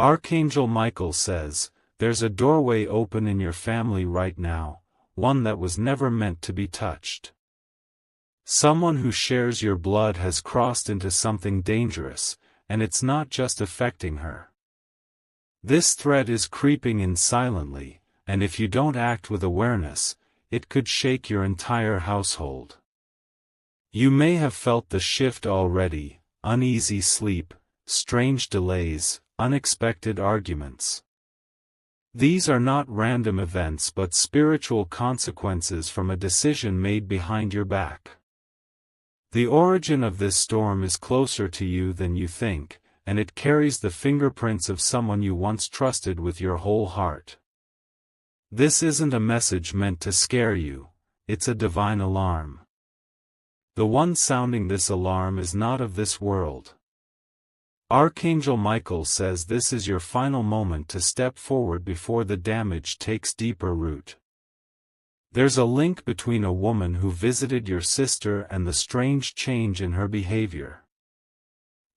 Archangel Michael says, there's a doorway open in your family right now, one that was never meant to be touched. Someone who shares your blood has crossed into something dangerous, and it's not just affecting her. This threat is creeping in silently, and if you don't act with awareness, it could shake your entire household. You may have felt the shift already: uneasy sleep, strange delays, unexpected arguments. These are not random events but spiritual consequences from a decision made behind your back. The origin of this storm is closer to you than you think, and it carries the fingerprints of someone you once trusted with your whole heart. This isn't a message meant to scare you, it's a divine alarm. The one sounding this alarm is not of this world. Archangel Michael says this is your final moment to step forward before the damage takes deeper root. There's a link between a woman who visited your sister and the strange change in her behavior.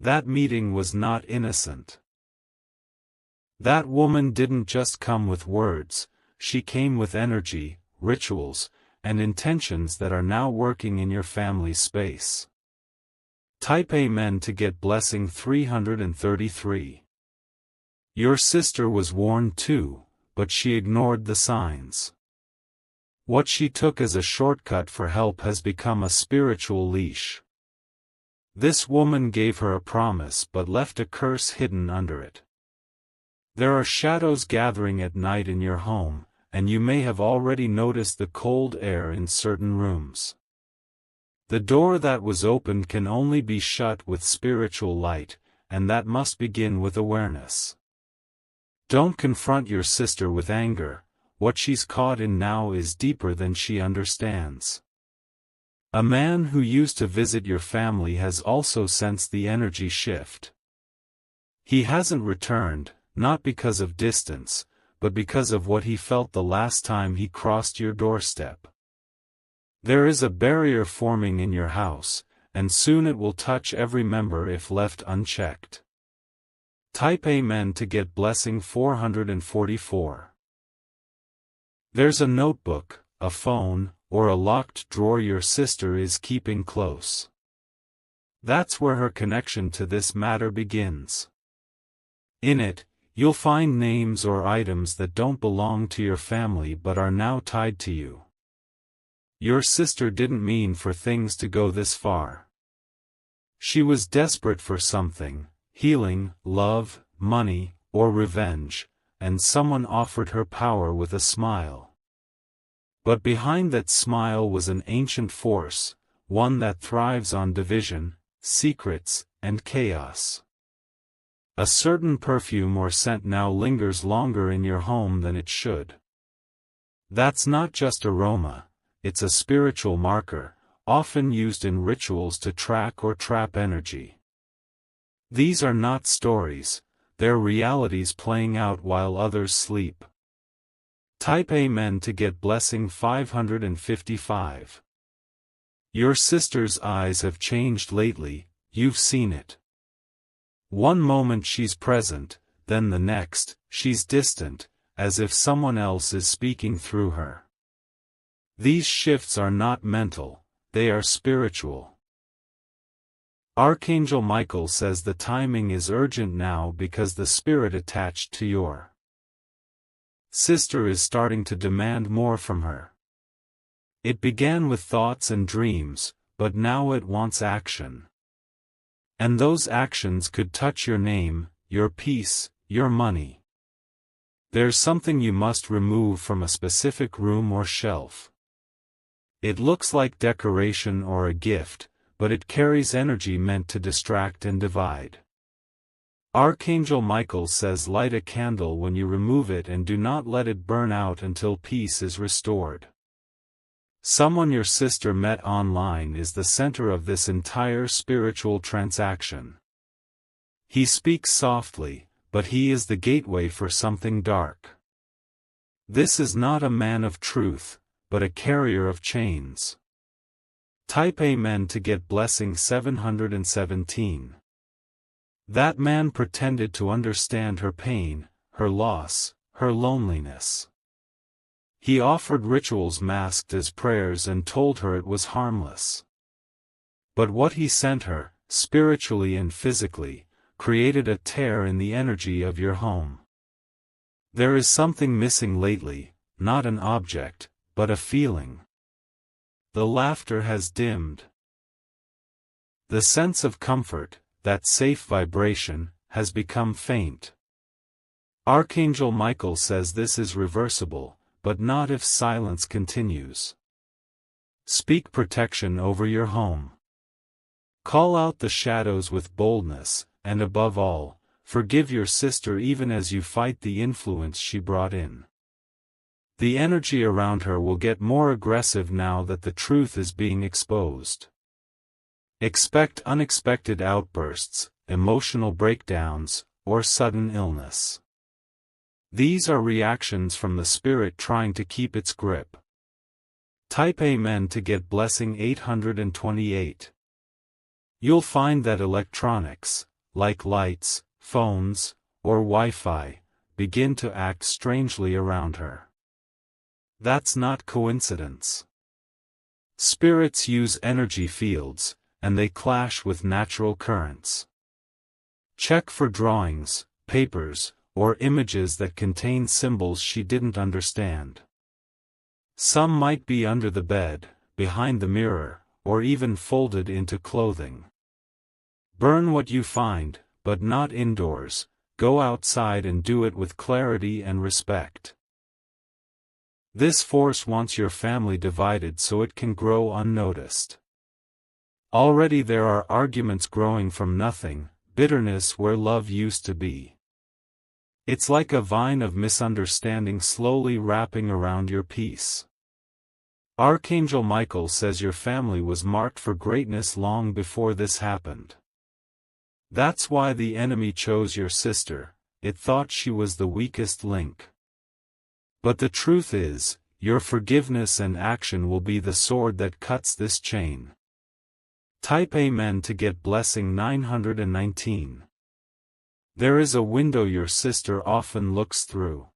That meeting was not innocent. That woman didn't just come with words, she came with energy, rituals, and intentions that are now working in your family space. Type Amen to get blessing 333. Your sister was warned too, but she ignored the signs. What she took as a shortcut for help has become a spiritual leash. This woman gave her a promise but left a curse hidden under it. There are shadows gathering at night in your home, and you may have already noticed the cold air in certain rooms. The door that was opened can only be shut with spiritual light, and that must begin with awareness. Don't confront your sister with anger. What she's caught in now is deeper than she understands. A man who used to visit your family has also sensed the energy shift. He hasn't returned, not because of distance, but because of what he felt the last time he crossed your doorstep. There is a barrier forming in your house, and soon it will touch every member if left unchecked. Type Amen to get blessing 444. There's a notebook, a phone, or a locked drawer your sister is keeping close. That's where her connection to this matter begins. In it, you'll find names or items that don't belong to your family but are now tied to you. Your sister didn't mean for things to go this far. She was desperate for something: healing, love, money, or revenge, and someone offered her power with a smile. But behind that smile was an ancient force, one that thrives on division, secrets, and chaos. A certain perfume or scent now lingers longer in your home than it should. That's not just aroma, it's a spiritual marker, often used in rituals to track or trap energy. These are not stories, they're realities playing out while others sleep. Type Amen to get blessing 555. Your sister's eyes have changed lately, you've seen it. One moment she's present, then the next, she's distant, as if someone else is speaking through her. These shifts are not mental, they are spiritual. Archangel Michael says the timing is urgent now because the spirit attached to your sister is starting to demand more from her. It began with thoughts and dreams, but now it wants action. And those actions could touch your name, your peace, your money. There's something you must remove from a specific room or shelf. It looks like decoration or a gift, but it carries energy meant to distract and divide. Archangel Michael says light a candle when you remove it and do not let it burn out until peace is restored. Someone your sister met online is the center of this entire spiritual transaction. He speaks softly, but he is the gateway for something dark. This is not a man of truth, but a carrier of chains. Type Amen to get blessing 717. That man pretended to understand her pain, her loss, her loneliness. He offered rituals masked as prayers and told her it was harmless. But what he sent her, spiritually and physically, created a tear in the energy of your home. There is something missing lately, not an object, but a feeling. The laughter has dimmed. The sense of comfort, that safe vibration, has become faint. Archangel Michael says this is reversible, but not if silence continues. Speak protection over your home. Call out the shadows with boldness, and above all, forgive your sister even as you fight the influence she brought in. The energy around her will get more aggressive now that the truth is being exposed. Expect unexpected outbursts, emotional breakdowns, or sudden illness. These are reactions from the spirit trying to keep its grip. Type Amen to get blessing 828. You'll find that electronics, like lights, phones, or Wi-Fi, begin to act strangely around her. That's not coincidence. Spirits use energy fields, and they clash with natural currents. Check for drawings, papers, or images that contain symbols she didn't understand. Some might be under the bed, behind the mirror, or even folded into clothing. Burn what you find, but not indoors. Go outside and do it with clarity and respect. This force wants your family divided so it can grow unnoticed. Already there are arguments growing from nothing, bitterness where love used to be. It's like a vine of misunderstanding slowly wrapping around your peace. Archangel Michael says your family was marked for greatness long before this happened. That's why the enemy chose your sister. It thought she was the weakest link. But the truth is, your forgiveness and action will be the sword that cuts this chain. Type Amen to get blessing 919. There is a window your sister often looks through.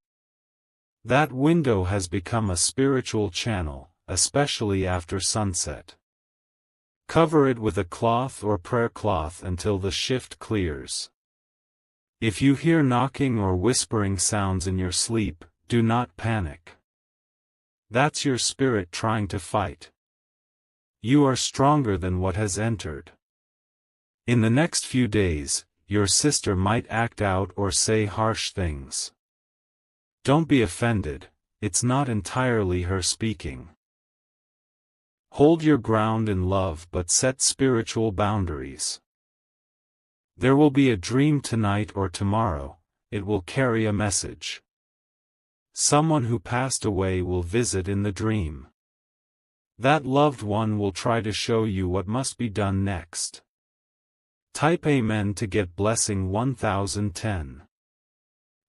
That window has become a spiritual channel, especially after sunset. Cover it with a cloth or prayer cloth until the shift clears. If you hear knocking or whispering sounds in your sleep, do not panic. That's your spirit trying to fight. You are stronger than what has entered. In the next few days, your sister might act out or say harsh things. Don't be offended, it's not entirely her speaking. Hold your ground in love but set spiritual boundaries. There will be a dream tonight or tomorrow, it will carry a message. Someone who passed away will visit in the dream. That loved one will try to show you what must be done next. Type Amen to get blessing 1010.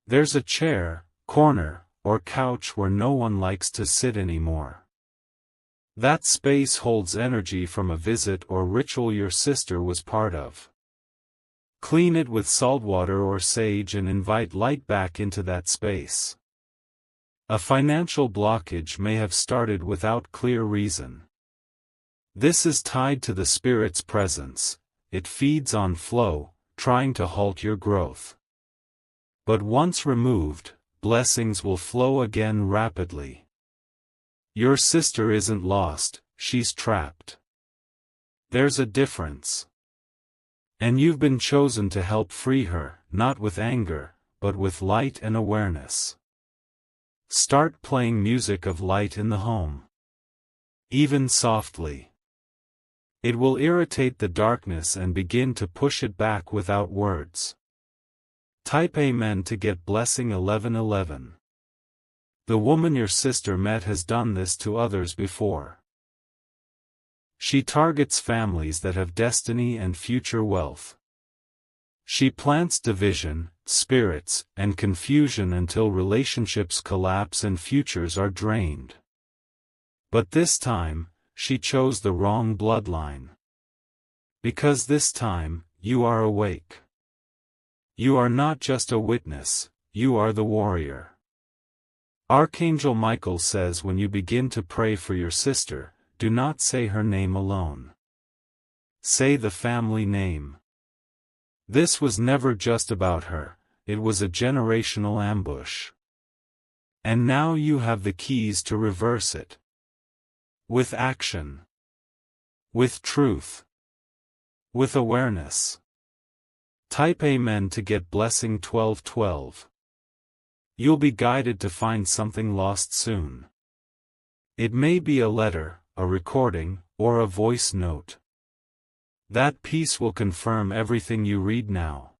There's a chair, corner, or couch where no one likes to sit anymore. That space holds energy from a visit or ritual your sister was part of. Clean it with salt water or sage and invite light back into that space. A financial blockage may have started without clear reason. This is tied to the spirit's presence. It feeds on flow, trying to halt your growth. But once removed, blessings will flow again rapidly. Your sister isn't lost, she's trapped. There's a difference. And you've been chosen to help free her, not with anger, but with light and awareness. Start playing music of light in the home. Even softly. It will irritate the darkness and begin to push it back without words. Type Amen to get blessing 1111. The woman your sister met has done this to others before. She targets families that have destiny and future wealth. She plants division, spirits, and confusion until relationships collapse and futures are drained. But this time, she chose the wrong bloodline. Because this time, you are awake. You are not just a witness, you are the warrior. Archangel Michael says when you begin to pray for your sister, do not say her name alone. Say the family name. This was never just about her, it was a generational ambush. And now you have the keys to reverse it. With action. With truth. With awareness. Type Amen to get blessing 1212. You'll be guided to find something lost soon. It may be a letter, a recording, or a voice note. That piece will confirm everything you read now.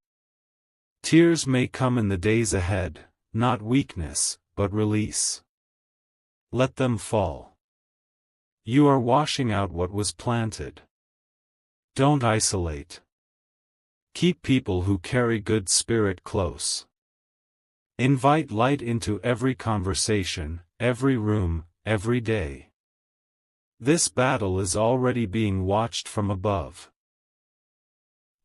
Tears may come in the days ahead, not weakness, but release. Let them fall. You are washing out what was planted. Don't isolate. Keep people who carry good spirit close. Invite light into every conversation, every room, every day. This battle is already being watched from above.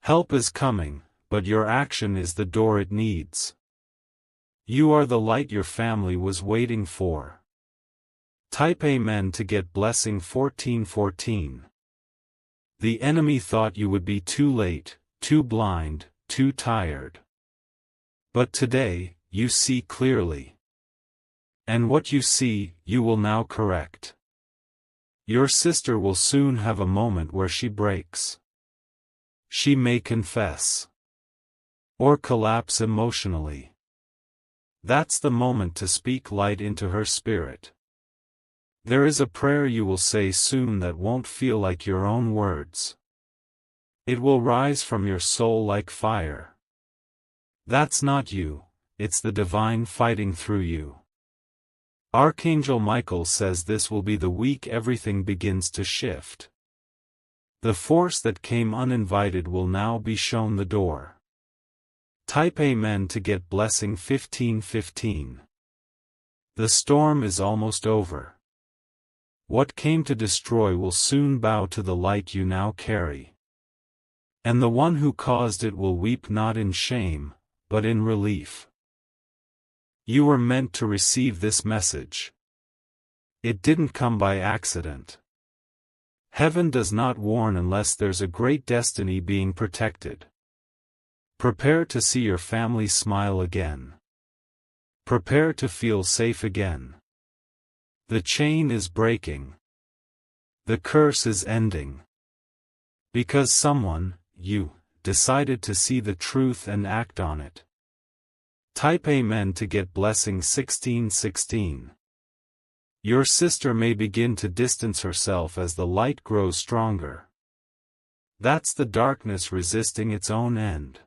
Help is coming, but your action is the door it needs. You are the light your family was waiting for. Type Amen to get blessing 1414. The enemy thought you would be too late, too blind, too tired. But today, you see clearly. And what you see, you will now correct. Your sister will soon have a moment where she breaks. She may confess. Or collapse emotionally. That's the moment to speak light into her spirit. There is a prayer you will say soon that won't feel like your own words. It will rise from your soul like fire. That's not you, it's the divine fighting through you. Archangel Michael says this will be the week everything begins to shift. The force that came uninvited will now be shown the door. Type Amen to get blessing 1515. The storm is almost over. What came to destroy will soon bow to the light you now carry. And the one who caused it will weep not in shame, but in relief. You were meant to receive this message. It didn't come by accident. Heaven does not warn unless there's a great destiny being protected. Prepare to see your family smile again. Prepare to feel safe again. The chain is breaking. The curse is ending. Because someone, you, decided to see the truth and act on it. Type Amen to get blessing 1616. Your sister may begin to distance herself as the light grows stronger. That's the darkness resisting its own end.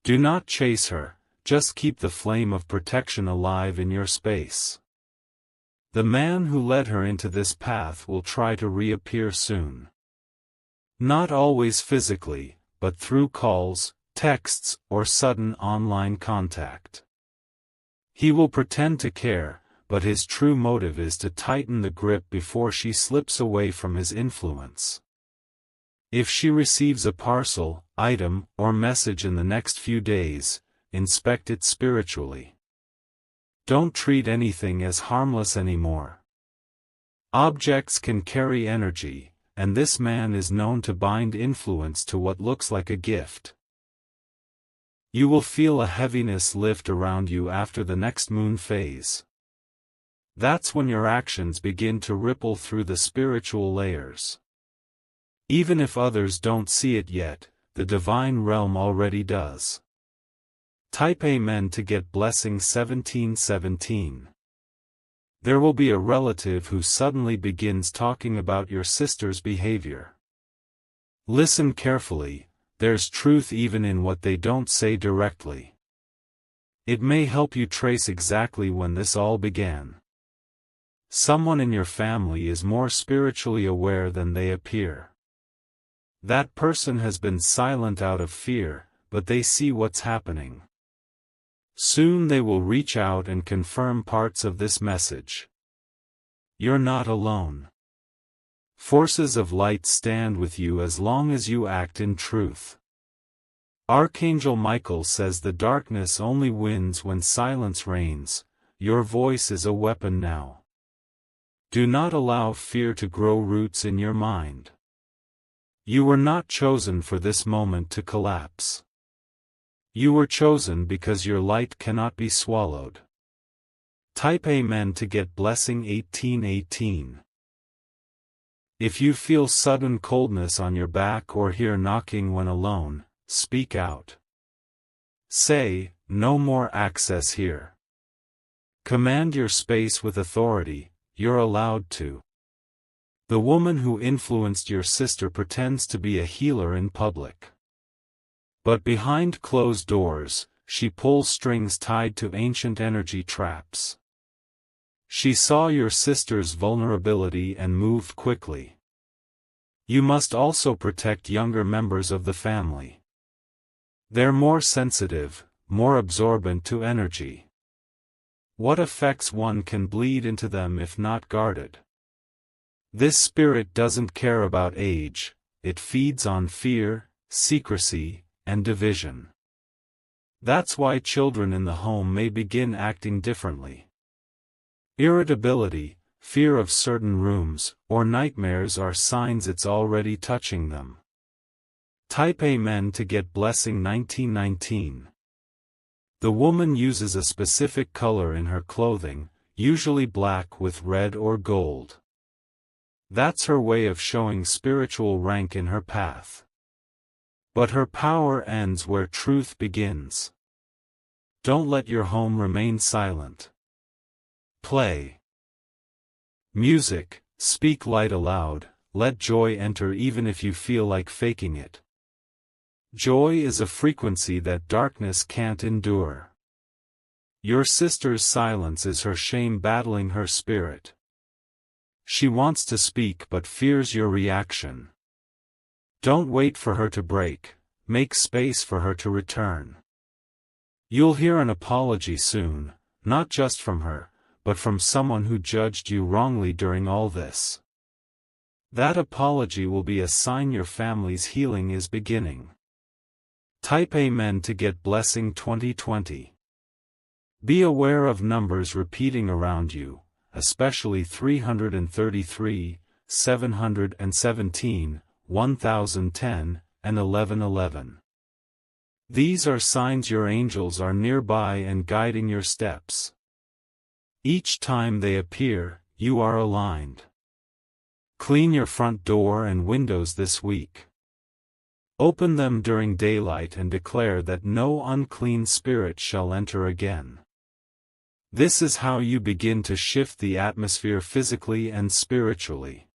Do not chase her, just keep the flame of protection alive in your space. The man who led her into this path will try to reappear soon. Not always physically, but through calls, texts, or sudden online contact. He will pretend to care, but his true motive is to tighten the grip before she slips away from his influence. If she receives a parcel, item, or message in the next few days, inspect it spiritually. Don't treat anything as harmless anymore. Objects can carry energy, and this man is known to bind influence to what looks like a gift. You will feel a heaviness lift around you after the next moon phase. That's when your actions begin to ripple through the spiritual layers. Even if others don't see it yet, the divine realm already does. Type Amen to get blessing 1717. There will be a relative who suddenly begins talking about your sister's behavior. Listen carefully, there's truth even in what they don't say directly. It may help you trace exactly when this all began. Someone in your family is more spiritually aware than they appear. That person has been silent out of fear, but they see what's happening. Soon they will reach out and confirm parts of this message. You're not alone. Forces of light stand with you as long as you act in truth. Archangel Michael says the darkness only wins when silence reigns. Your voice is a weapon now. Do not allow fear to grow roots in your mind. You were not chosen for this moment to collapse. You were chosen because your light cannot be swallowed. Type Amen to get blessing 1818. If you feel sudden coldness on your back or hear knocking when alone, speak out. Say, "No more access here." Command your space with authority. You're allowed to. The woman who influenced your sister pretends to be a healer in public. But behind closed doors, she pulls strings tied to ancient energy traps. She saw your sister's vulnerability and moved quickly. You must also protect younger members of the family. They're more sensitive, more absorbent to energy. What affects one can bleed into them if not guarded. This spirit doesn't care about age, it feeds on fear, secrecy, and division. That's why children in the home may begin acting differently. Irritability, fear of certain rooms, or nightmares are signs it's already touching them. Type Amen to get blessing 1919. The woman uses a specific color in her clothing, usually black with red or gold. That's her way of showing spiritual rank in her path. But her power ends where truth begins. Don't let your home remain silent. Play music, speak light aloud, let joy enter even if you feel like faking it. Joy is a frequency that darkness can't endure. Your sister's silence is her shame battling her spirit. She wants to speak but fears your reaction. Don't wait for her to break, make space for her to return. You'll hear an apology soon, not just from her, but from someone who judged you wrongly during all this. That apology will be a sign your family's healing is beginning. Type Amen to get blessing 2020. Be aware of numbers repeating around you, especially 333, 717, 1010, and 1111. These are signs your angels are nearby and guiding your steps. Each time they appear, you are aligned. Clean your front door and windows this week. Open them during daylight and declare that no unclean spirit shall enter again. This is how you begin to shift the atmosphere physically and spiritually.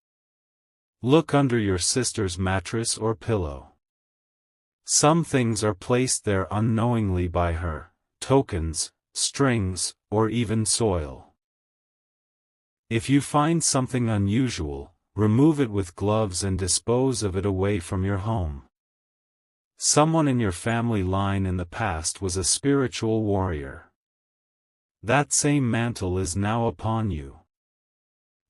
Look under your sister's mattress or pillow. Some things are placed there unknowingly by her, tokens, strings, or even soil. If you find something unusual, remove it with gloves and dispose of it away from your home. Someone in your family line in the past was a spiritual warrior. That same mantle is now upon you.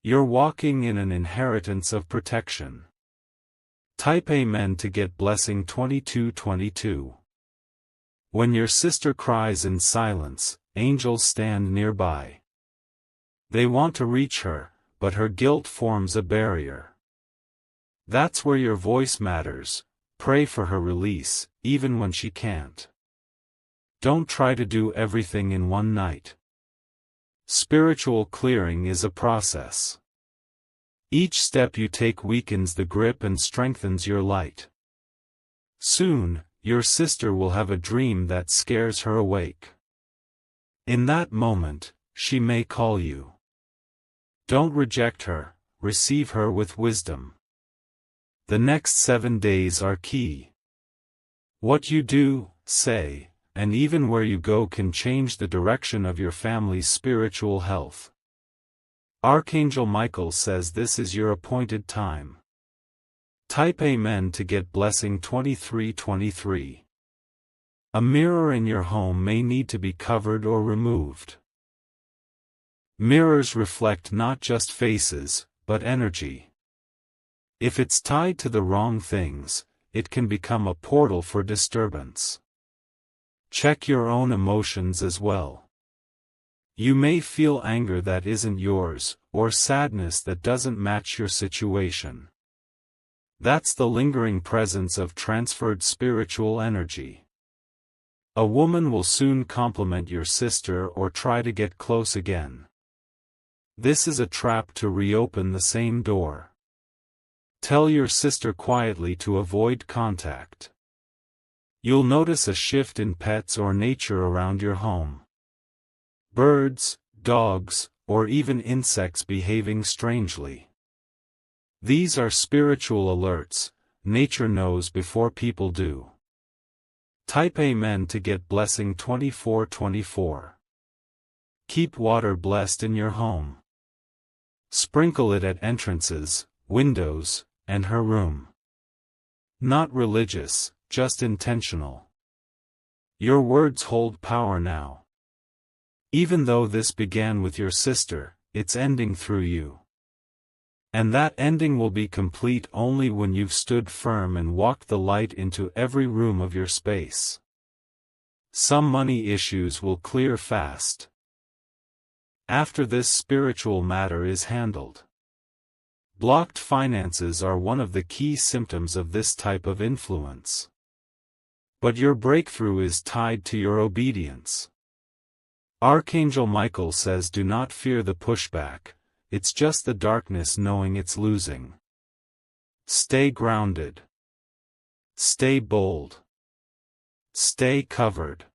You're walking in an inheritance of protection. Type Amen to get blessing 2222. When your sister cries in silence, angels stand nearby. They want to reach her, but her guilt forms a barrier. That's where your voice matters. Pray for her release, even when she can't. Don't try to do everything in one night. Spiritual clearing is a process. Each step you take weakens the grip and strengthens your light. Soon, your sister will have a dream that scares her awake. In that moment, she may call you. Don't reject her, receive her with wisdom. The next 7 days are key. What you do, say, and even where you go can change the direction of your family's spiritual health. Archangel Michael says this is your appointed time. Type Amen to get blessing 2323. A mirror in your home may need to be covered or removed. Mirrors reflect not just faces, but energy. If it's tied to the wrong things, it can become a portal for disturbance. Check your own emotions as well. You may feel anger that isn't yours, or sadness that doesn't match your situation. That's the lingering presence of transferred spiritual energy. A woman will soon compliment your sister or try to get close again. This is a trap to reopen the same door. Tell your sister quietly to avoid contact. You'll notice a shift in pets or nature around your home. Birds, dogs, or even insects behaving strangely. These are spiritual alerts. Nature knows before people do. Type Amen to get blessing 2424. Keep water blessed in your home. Sprinkle it at entrances, windows, and her room. Not religious, just intentional. Your words hold power now. Even though this began with your sister, it's ending through you. And that ending will be complete only when you've stood firm and walked the light into every room of your space. Some money issues will clear fast after this spiritual matter is handled. Blocked finances are one of the key symptoms of this type of influence. But your breakthrough is tied to your obedience. Archangel Michael says do not fear the pushback, it's just the darkness knowing it's losing. Stay grounded. Stay bold. Stay covered.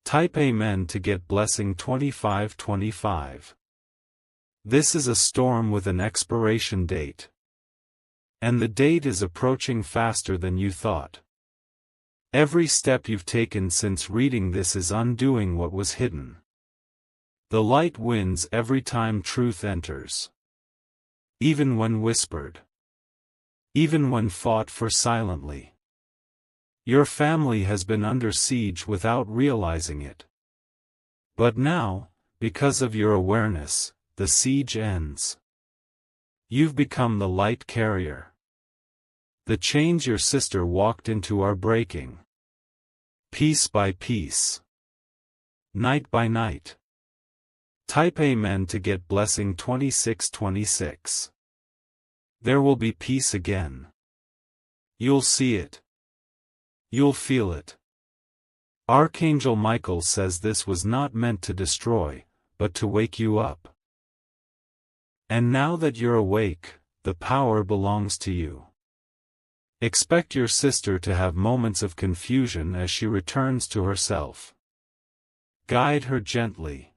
Type Amen to get blessing 2525. This is a storm with an expiration date. And the date is approaching faster than you thought. Every step you've taken since reading this is undoing what was hidden. The light wins every time truth enters. Even when whispered. Even when fought for silently. Your family has been under siege without realizing it. But now, because of your awareness, the siege ends. You've become the light carrier. The chains your sister walked into are breaking. Piece by piece. Night by night. Type Amen to get blessing 2626. There will be peace again. You'll see it. You'll feel it. Archangel Michael says this was not meant to destroy, but to wake you up. And now that you're awake, the power belongs to you. Expect your sister to have moments of confusion as she returns to herself. Guide her gently.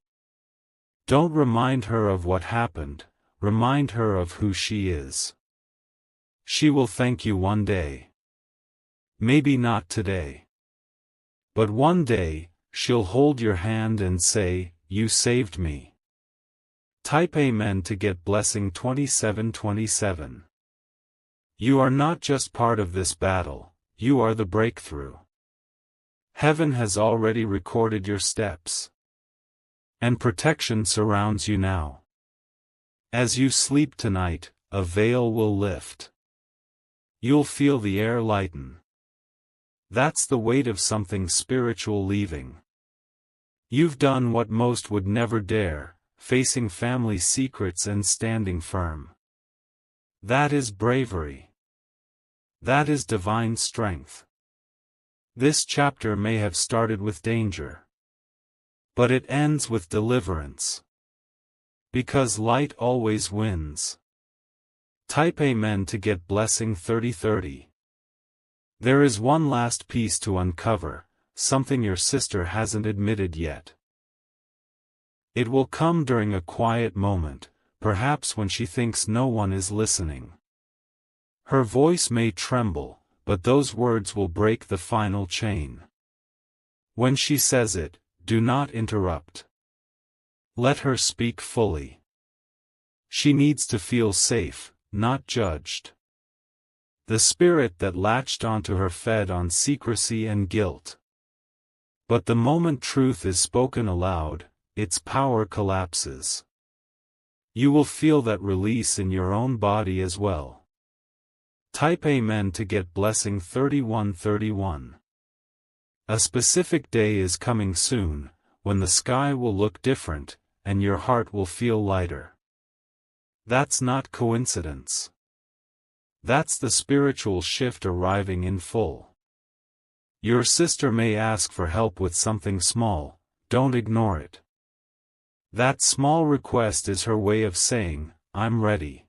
Don't remind her of what happened, remind her of who she is. She will thank you one day. Maybe not today. But one day, she'll hold your hand and say, "You saved me." Type Amen to get blessing 2727. You are not just part of this battle, you are the breakthrough. Heaven has already recorded your steps. And protection surrounds you now. As you sleep tonight, a veil will lift. You'll feel the air lighten. That's the weight of something spiritual leaving. You've done what most would never dare, facing family secrets and standing firm. That is bravery. That is divine strength. This chapter may have started with danger. But it ends with deliverance. Because light always wins. Type Amen to get blessing 3030. There is one last piece to uncover, something your sister hasn't admitted yet. It will come during a quiet moment, perhaps when she thinks no one is listening. Her voice may tremble, but those words will break the final chain. When she says it, do not interrupt. Let her speak fully. She needs to feel safe, not judged. The spirit that latched onto her fed on secrecy and guilt. But the moment truth is spoken aloud, its power collapses. You will feel that release in your own body as well. Type Amen to get blessing 3131. A specific day is coming soon, when the sky will look different, and your heart will feel lighter. That's not coincidence. That's the spiritual shift arriving in full. Your sister may ask for help with something small, don't ignore it. That small request is her way of saying, I'm ready.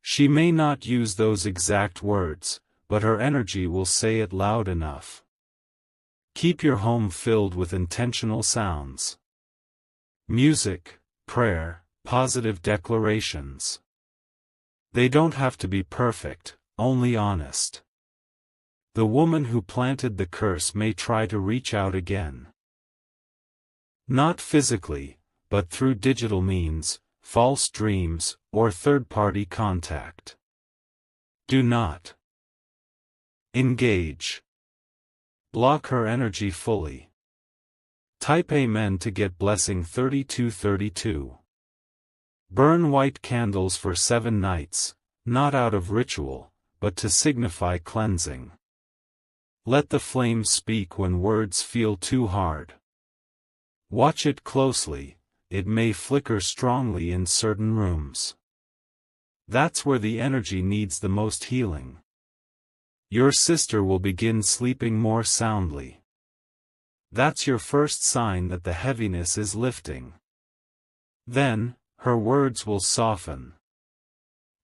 She may not use those exact words, but her energy will say it loud enough. Keep your home filled with intentional sounds. Music, prayer, positive declarations. They don't have to be perfect, only honest. The woman who planted the curse may try to reach out again. Not physically, but through digital means, false dreams, or third-party contact. Do not engage. Block her energy fully. Type Amen to get blessing 3232. Burn white candles for 7 nights, not out of ritual, but to signify cleansing. Let the flame speak when words feel too hard. Watch it closely, it may flicker strongly in certain rooms. That's where the energy needs the most healing. Your sister will begin sleeping more soundly. That's your first sign that the heaviness is lifting. Then, her words will soften.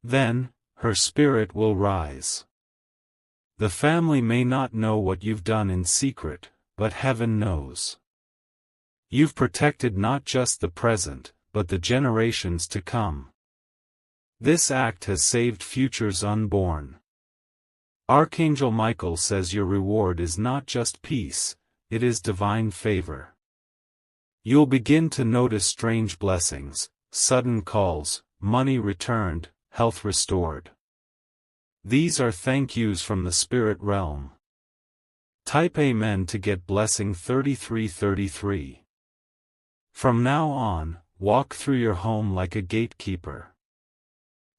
Then, her spirit will rise. The family may not know what you've done in secret, but heaven knows. You've protected not just the present, but the generations to come. This act has saved futures unborn. Archangel Michael says your reward is not just peace, it is divine favor. You'll begin to notice strange blessings, sudden calls, money returned, health restored. These are thank yous from the spirit realm. Type Amen to get blessing 3333. From now on, walk through your home like a gatekeeper.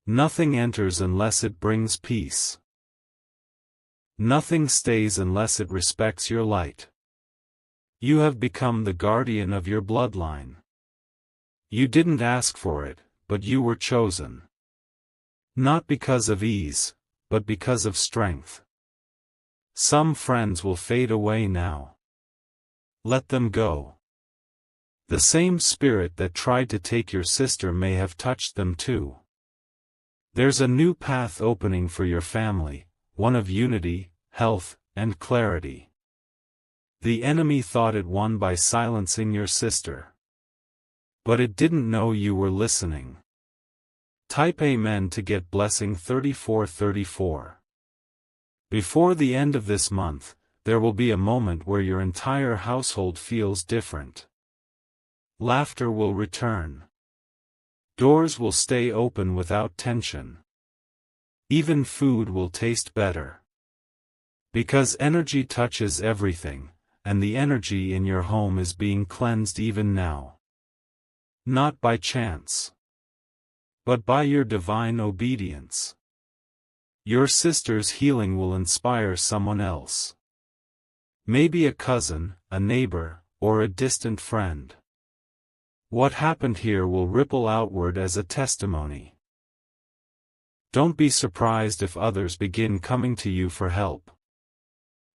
Nothing enters unless it brings peace. Nothing stays unless it respects your light. You have become the guardian of your bloodline. You didn't ask for it, but you were chosen. Not because of ease, but because of strength. Some friends will fade away now. Let them go. The same spirit that tried to take your sister may have touched them too. There's a new path opening for your family, one of unity, health, and clarity. The enemy thought it won by silencing your sister. But it didn't know you were listening. Type Amen to get blessing 3434. Before the end of this month, there will be a moment where your entire household feels different. Laughter will return. Doors will stay open without tension. Even food will taste better. Because energy touches everything, and the energy in your home is being cleansed even now. Not by chance, but by your divine obedience. Your sister's healing will inspire someone else. Maybe a cousin, a neighbor, or a distant friend. What happened here will ripple outward as a testimony. Don't be surprised if others begin coming to you for help.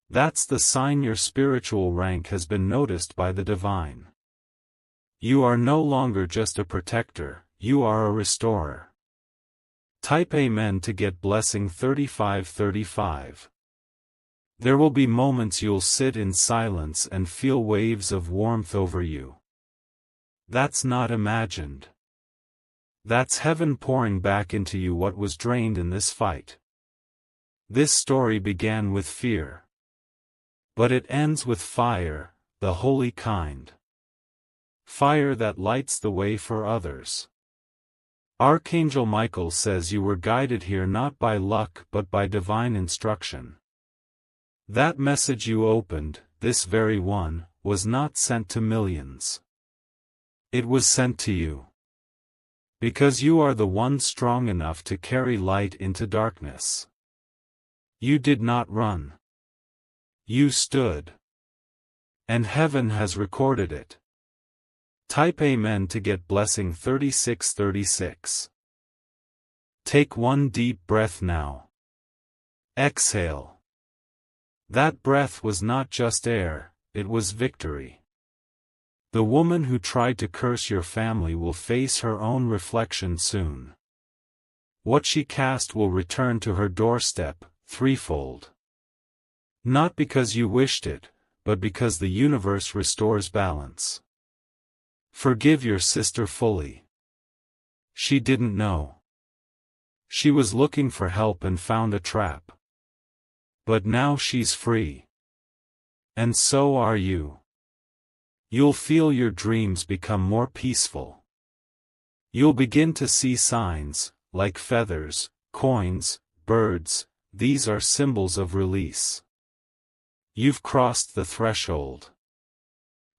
That's the sign your spiritual rank has been noticed by the divine. You are no longer just a protector, you are a restorer. Type Amen to get blessing 3535. There will be moments you'll sit in silence and feel waves of warmth over you. That's not imagined. That's heaven pouring back into you what was drained in this fight. This story began with fear. But it ends with fire, the holy kind. Fire that lights the way for others. Archangel Michael says you were guided here not by luck but by divine instruction. That message you opened, this very one, was not sent to millions. It was sent to you. Because you are the one strong enough to carry light into darkness. You did not run. You stood. And heaven has recorded it. Type Amen to get blessing 3636. Take one deep breath now. Exhale. That breath was not just air, it was victory. The woman who tried to curse your family will face her own reflection soon. What she cast will return to her doorstep, threefold. Not because you wished it, but because the universe restores balance. Forgive your sister fully. She didn't know. She was looking for help and found a trap. But now she's free. And so are you. You'll feel your dreams become more peaceful. You'll begin to see signs, like feathers, coins, birds. These are symbols of release. You've crossed the threshold.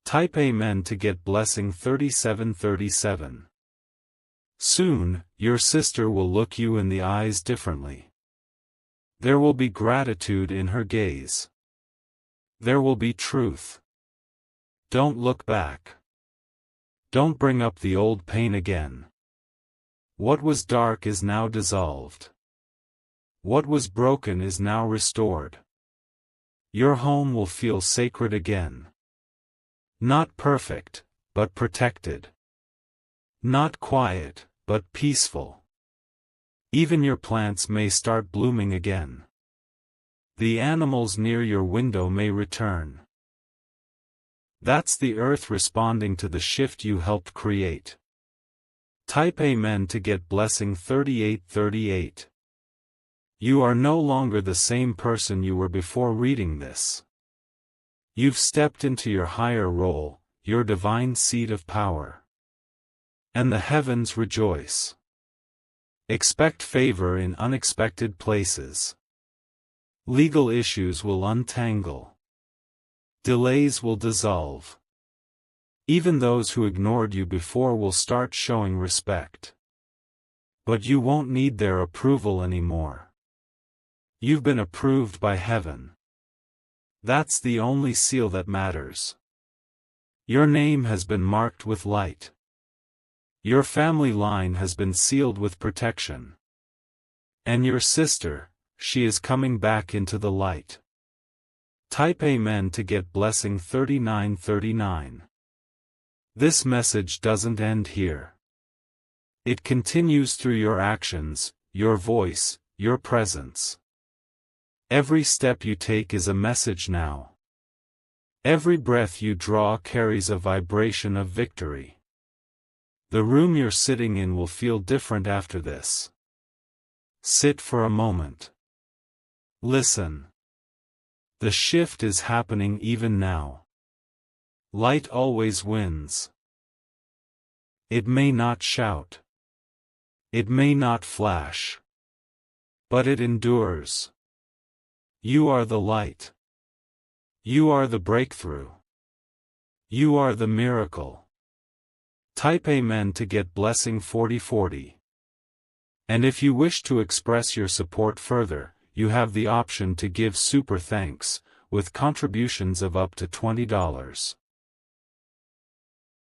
Type Amen to get blessing 3737. Soon, your sister will look you in the eyes differently. There will be gratitude in her gaze. There will be truth. Don't look back. Don't bring up the old pain again. What was dark is now dissolved. What was broken is now restored. Your home will feel sacred again. Not perfect, but protected. Not quiet, but peaceful. Even your plants may start blooming again. The animals near your window may return. That's the earth responding to the shift you helped create. Type Amen to get blessing 3838. You are no longer the same person you were before reading this. You've stepped into your higher role, your divine seat of power. And the heavens rejoice. Expect favor in unexpected places. Legal issues will untangle. Delays will dissolve. Even those who ignored you before will start showing respect. But you won't need their approval anymore. You've been approved by heaven. That's the only seal that matters. Your name has been marked with light. Your family line has been sealed with protection. And your sister, she is coming back into the light. Type Amen to get blessing 3939. This message doesn't end here. It continues through your actions, your voice, your presence. Every step you take is a message now. Every breath you draw carries a vibration of victory. The room you're sitting in will feel different after this. Sit for a moment. Listen. The shift is happening even now. Light always wins. It may not shout. It may not flash. But it endures. You are the light. You are the breakthrough. You are the miracle. Type Amen to get blessing 4040. And if you wish to express your support further, you have the option to give super thanks, with contributions of up to $20.